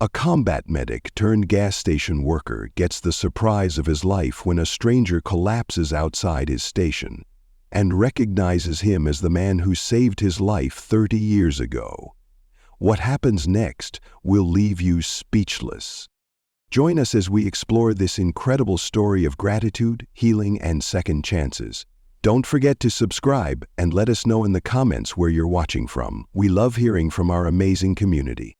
A combat medic turned gas station worker gets the surprise of his life when a stranger collapses outside his station and recognizes him as the man who saved his life 30 years ago. What happens next will leave you speechless. Join us as we explore this incredible story of gratitude, healing, and second chances. Don't forget to subscribe and let us know in the comments where you're watching from. We love hearing from our amazing community.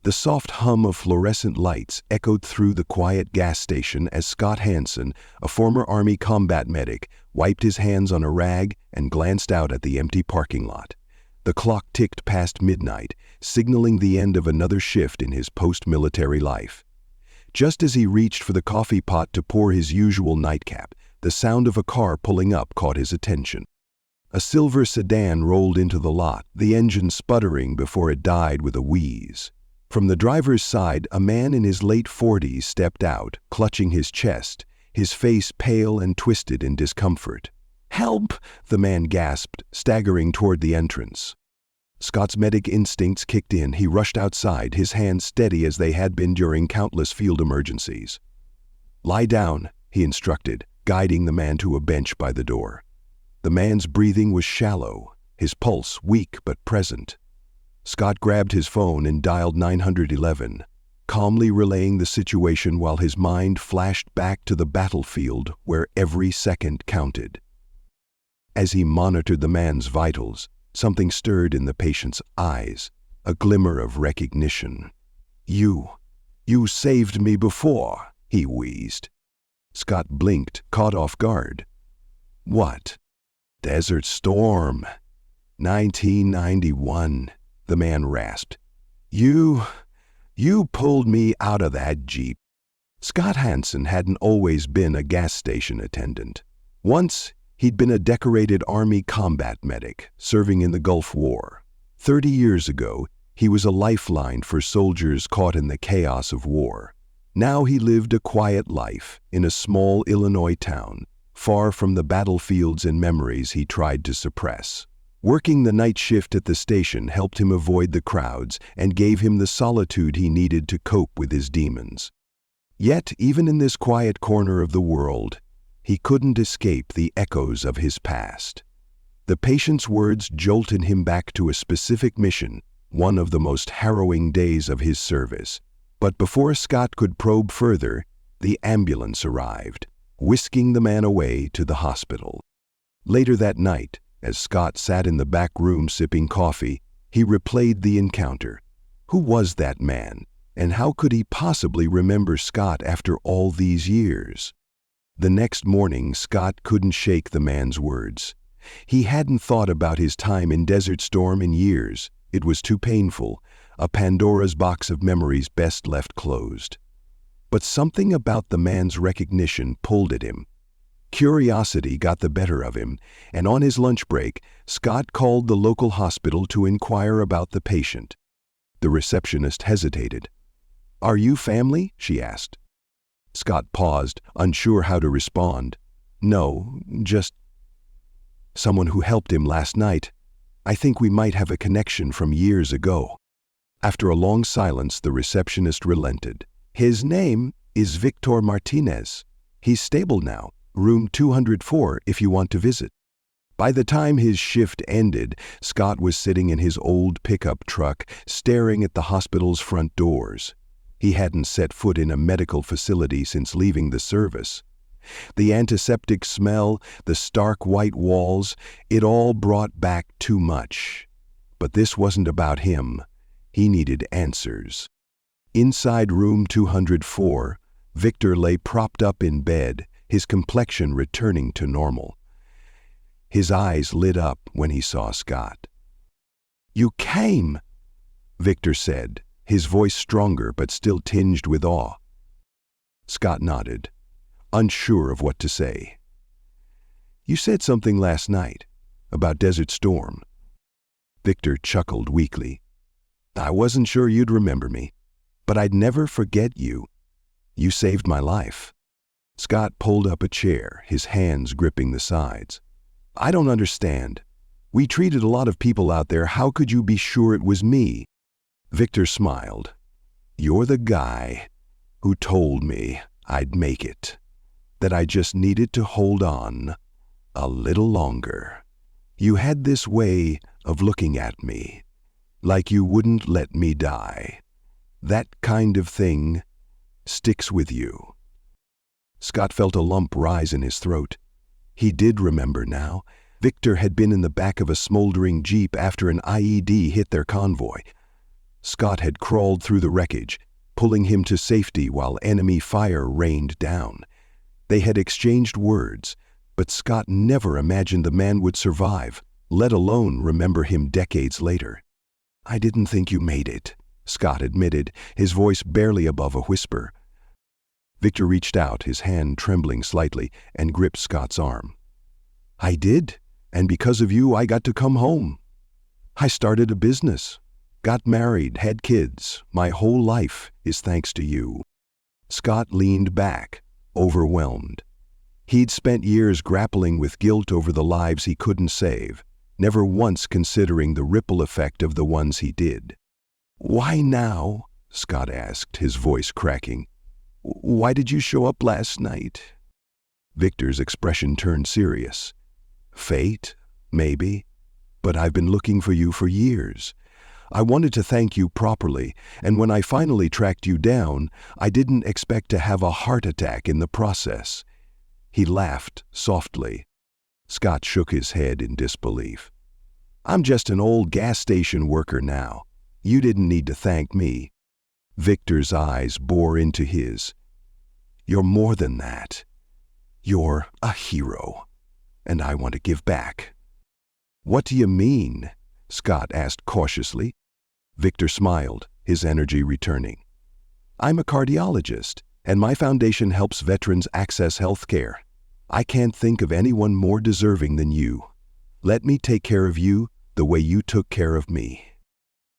The soft hum of fluorescent lights echoed through the quiet gas station as Scott Hansen, a former Army combat medic, wiped his hands on a rag and glanced out at the empty parking lot. The clock ticked past midnight, signaling the end of another shift in his post-military life. Just as he reached for the coffee pot to pour his usual nightcap, the sound of a car pulling up caught his attention. A silver sedan rolled into the lot, the engine sputtering before it died with a wheeze. From the driver's side, a man in his late 40s stepped out, clutching his chest, his face pale and twisted in discomfort. "Help!" the man gasped, staggering toward the entrance. Scott's medic instincts kicked in. He rushed outside, his hands steady as they had been during countless field emergencies. "Lie down," he instructed, guiding the man to a bench by the door. The man's breathing was shallow, his pulse weak but present. Scott grabbed his phone and dialed 911, calmly relaying the situation while his mind flashed back to the battlefield where every second counted. As he monitored the man's vitals, something stirred in the patient's eyes, a glimmer of recognition. You saved me before," he wheezed. Scott blinked, caught off guard. "What?" "Desert Storm. 1991. The man rasped. You pulled me out of that Jeep." Scott Hansen hadn't always been a gas station attendant. Once, he'd been a decorated Army combat medic, serving in the Gulf War. 30 years ago, he was a lifeline for soldiers caught in the chaos of war. Now he lived a quiet life in a small Illinois town, far from the battlefields and memories he tried to suppress. Working the night shift at the station helped him avoid the crowds and gave him the solitude he needed to cope with his demons. Yet, even in this quiet corner of the world, he couldn't escape the echoes of his past. The patient's words jolted him back to a specific mission, one of the most harrowing days of his service. But before Scott could probe further, the ambulance arrived, whisking the man away to the hospital. Later that night, as Scott sat in the back room sipping coffee, he replayed the encounter. Who was that man, and how could he possibly remember Scott after all these years? The next morning, Scott couldn't shake the man's words. He hadn't thought about his time in Desert Storm in years. It was too painful, a Pandora's box of memories best left closed. But something about the man's recognition pulled at him. Curiosity got the better of him, and on his lunch break, Scott called the local hospital to inquire about the patient. The receptionist hesitated. "Are you family?" she asked. Scott paused, unsure how to respond. "No, just someone who helped him last night. I think we might have a connection from years ago." After a long silence, the receptionist relented. "His name is Victor Martinez. He's stable now. Room 204 if you want to visit." By the time his shift ended, Scott was sitting in his old pickup truck, staring at the hospital's front doors. He hadn't set foot in a medical facility since leaving the service. The antiseptic smell, the stark white walls, it all brought back too much. But this wasn't about him. He needed answers. Inside room 204, Victor lay propped up in bed, his complexion returning to normal. His eyes lit up when he saw Scott. "You came," Victor said, his voice stronger but still tinged with awe. Scott nodded, unsure of what to say. "You said something last night about Desert Storm." Victor chuckled weakly. "I wasn't sure you'd remember me, but I'd never forget you. You saved my life." Scott pulled up a chair, his hands gripping the sides. "I don't understand. We treated a lot of people out there. How could you be sure it was me?" Victor smiled. You're the guy who told me I'd make it, that I just needed to hold on a little longer. You had this way of looking at me, like you wouldn't let me die. That kind of thing sticks with you." Scott felt a lump rise in his throat. He did remember now. Victor had been in the back of a smoldering jeep after an IED hit their convoy. Scott had crawled through the wreckage, pulling him to safety while enemy fire rained down. They had exchanged words, but Scott never imagined the man would survive, let alone remember him decades later. "I didn't think you made it," Scott admitted, his voice barely above a whisper. Victor reached out, his hand trembling slightly, and gripped Scott's arm. "I did, and because of you I got to come home. I started a business, got married, had kids. My whole life is thanks to you." Scott leaned back, overwhelmed. He'd spent years grappling with guilt over the lives he couldn't save, never once considering the ripple effect of the ones he did. "Why now?" Scott asked, his voice cracking. "Why did you show up last night?" Victor's expression turned serious. "Fate, maybe, but I've been looking for you for years. I wanted to thank you properly, and when I finally tracked you down, I didn't expect to have a heart attack in the process." He laughed softly. Scott shook his head in disbelief. "I'm just an old gas station worker now. You didn't need to thank me." Victor's eyes bore into his. "You're more than that. You're a hero, and I want to give back." "What do you mean?" Scott asked cautiously. Victor smiled, his energy returning. "I'm a cardiologist, and my foundation helps veterans access health care. I can't think of anyone more deserving than you. Let me take care of you the way you took care of me."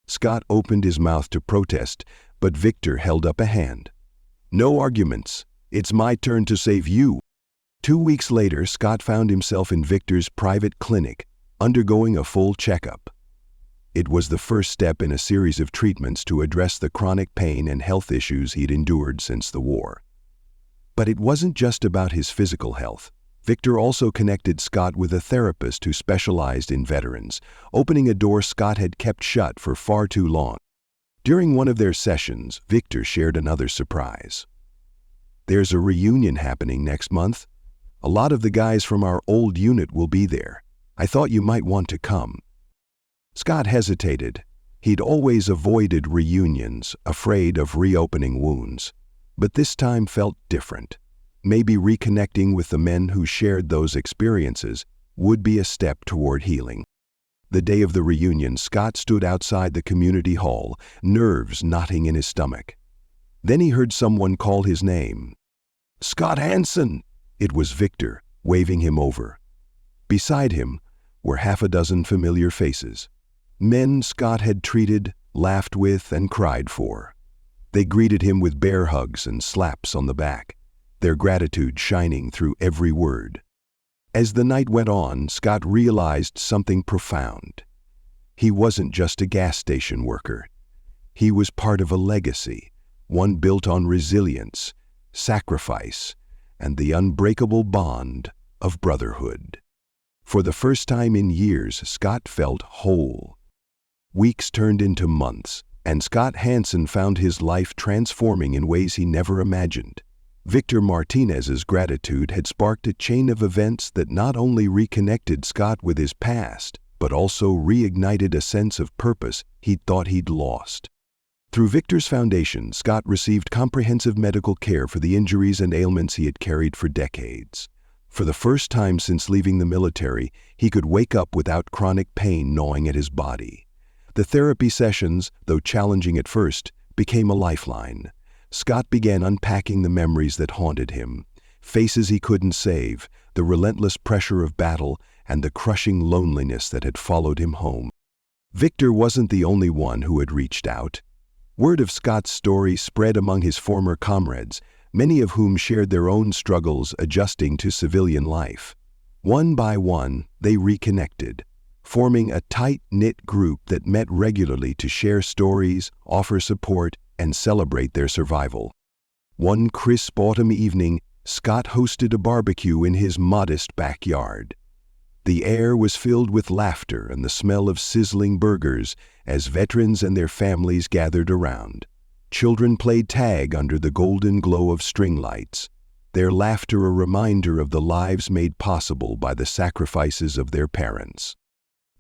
Scott opened his mouth to protest, but Victor held up a hand. "No arguments. It's my turn to save you." 2 weeks later, Scott found himself in Victor's private clinic, undergoing a full checkup. It was the first step in a series of treatments to address the chronic pain and health issues he'd endured since the war. But it wasn't just about his physical health. Victor also connected Scott with a therapist who specialized in veterans, opening a door Scott had kept shut for far too long. During one of their sessions, Victor shared another surprise. "There's a reunion happening next month. A lot of the guys from our old unit will be there. I thought you might want to come." Scott hesitated. He'd always avoided reunions, afraid of reopening wounds. But this time felt different. Maybe reconnecting with the men who shared those experiences would be a step toward healing. The day of the reunion, Scott stood outside the community hall, nerves knotting in his stomach. Then he heard someone call his name. "Scott Hansen!" It was Victor, waving him over. Beside him were half a dozen familiar faces. Men Scott had treated, laughed with, and cried for. They greeted him with bear hugs and slaps on the back, their gratitude shining through every word. As the night went on, Scott realized something profound. He wasn't just a gas station worker. He was part of a legacy, one built on resilience, sacrifice, and the unbreakable bond of brotherhood. For the first time in years, Scott felt whole. Weeks turned into months, and Scott Hansen found his life transforming in ways he never imagined. Victor Martinez's gratitude had sparked a chain of events that not only reconnected Scott with his past, but also reignited a sense of purpose he'd thought he'd lost. Through Victor's foundation, Scott received comprehensive medical care for the injuries and ailments he had carried for decades. For the first time since leaving the military, he could wake up without chronic pain gnawing at his body. The therapy sessions, though challenging at first, became a lifeline. Scott began unpacking the memories that haunted him, faces he couldn't save, the relentless pressure of battle, and the crushing loneliness that had followed him home. Victor wasn't the only one who had reached out. Word of Scott's story spread among his former comrades, many of whom shared their own struggles adjusting to civilian life. One by one, they reconnected, forming a tight-knit group that met regularly to share stories, offer support, and celebrate their survival. One crisp autumn evening, Scott hosted a barbecue in his modest backyard. The air was filled with laughter and the smell of sizzling burgers as veterans and their families gathered around. Children played tag under the golden glow of string lights, their laughter a reminder of the lives made possible by the sacrifices of their parents.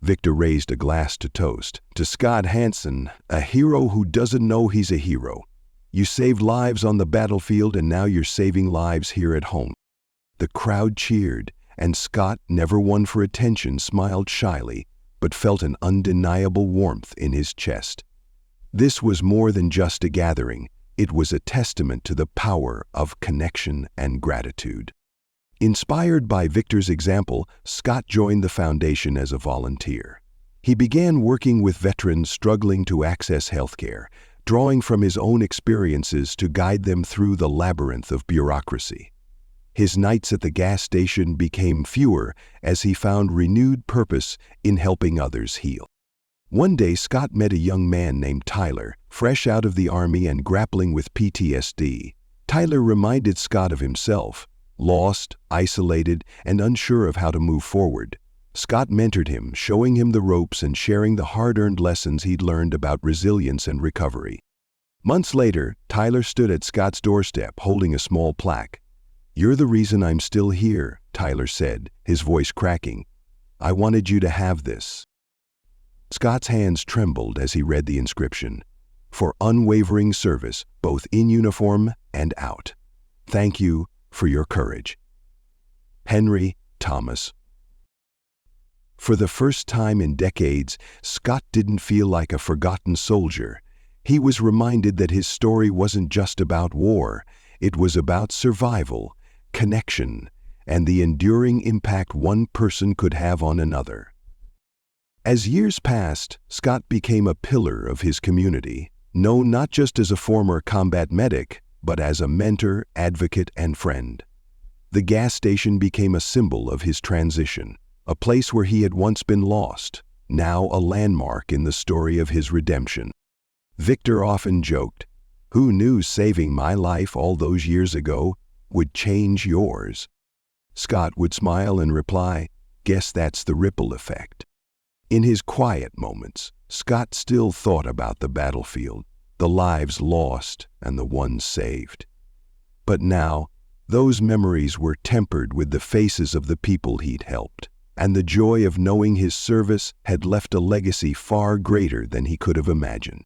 Victor raised a glass to toast. To Scott Hansen, a hero who doesn't know he's a hero. You saved lives on the battlefield and now you're saving lives here at home. The crowd cheered, and Scott, never one for attention, smiled shyly, but felt an undeniable warmth in his chest. This was more than just a gathering. It was a testament to the power of connection and gratitude. Inspired by Victor's example, Scott joined the foundation as a volunteer. He began working with veterans struggling to access healthcare, drawing from his own experiences to guide them through the labyrinth of bureaucracy. His nights at the gas station became fewer as he found renewed purpose in helping others heal. One day, Scott met a young man named Tyler, fresh out of the Army and grappling with PTSD. Tyler reminded Scott of himself, lost, isolated, and unsure of how to move forward. Scott mentored him, showing him the ropes and sharing the hard-earned lessons he'd learned about resilience and recovery. Months later, Tyler stood at Scott's doorstep holding a small plaque. "You're the reason I'm still here," Tyler said, his voice cracking. "I wanted you to have this." Scott's hands trembled as he read the inscription. "For unwavering service, both in uniform and out. Thank you for your courage. Henry Thomas." For the first time in decades, Scott didn't feel like a forgotten soldier. He was reminded that his story wasn't just about war. It was about survival, connection, and the enduring impact one person could have on another. As years passed, Scott became a pillar of his community, known not just as a former combat medic, but as a mentor, advocate, and friend. The gas station became a symbol of his transition, a place where he had once been lost, now a landmark in the story of his redemption. Victor often joked, "Who knew saving my life all those years ago would change yours?" Scott would smile and reply, "Guess that's the ripple effect." In his quiet moments, Scott still thought about the battlefield, the lives lost and the ones saved. But now, those memories were tempered with the faces of the people he'd helped, and the joy of knowing his service had left a legacy far greater than he could have imagined.